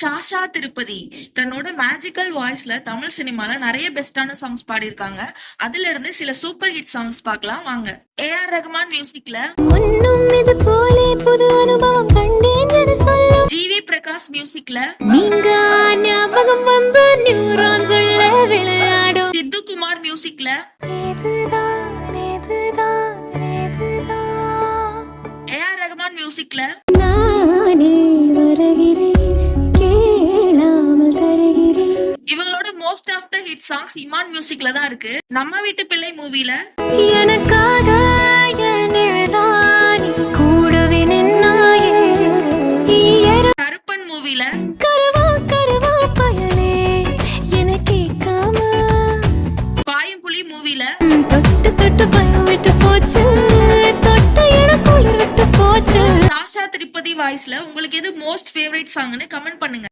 சாஷா திருப்பதி தன்னோட மேஜிக்கல் வாய்ஸ்ல தமிழ் சினிமால நிறைய பெஸ்டான சாங்ஸ் பாடியிருக்காங்க. அதுல இருந்து சில சூப்பர் ஹிட் சாங்ஸ் பார்க்கலாம் வாங்க. ஏஆர் ரஹ்மான் மியூசிக்ல, முன்னும் இது போலே புது அனுபவம் கண்டேன் என சொல்லும் ஜிவி பிரகாஷ் மியூசிக்ல, நீங்க ஞாபகம் வந்து நியூரான்ஸ் உள்ள விளையாடும் சித்து குமார் மியூசிக்ல, இதுதான் இதுதான் இதுதான் ஏஆர் ரஹ்மான் மியூசிக்ல, நானே வருகிறேன் கேளாமல் தருகிறேன் இவங்களோட most of the hit songs Imman மியூசிக்ல தான் இருக்கு. நம்ம வீட்டு பிள்ளை மூவில, எனக்காக என் நிழல்தானே கூடவே நின்னாயே கருப்பன் மூவில, கருவா கருவா பயலே என கேட்காம பாயம்புலி மூவில, தொட்டு தொட்டு பயம் விட்டு போச்சு தொட்ட இடம் குளிர் விட்டு போச்சு. சாஷா திருப்பதி வாய்ஸ்ல உங்களுக்கு எது மோஸ்ட் ஃபேவரட் சாங்னு கமெண்ட் பண்ணுங்க.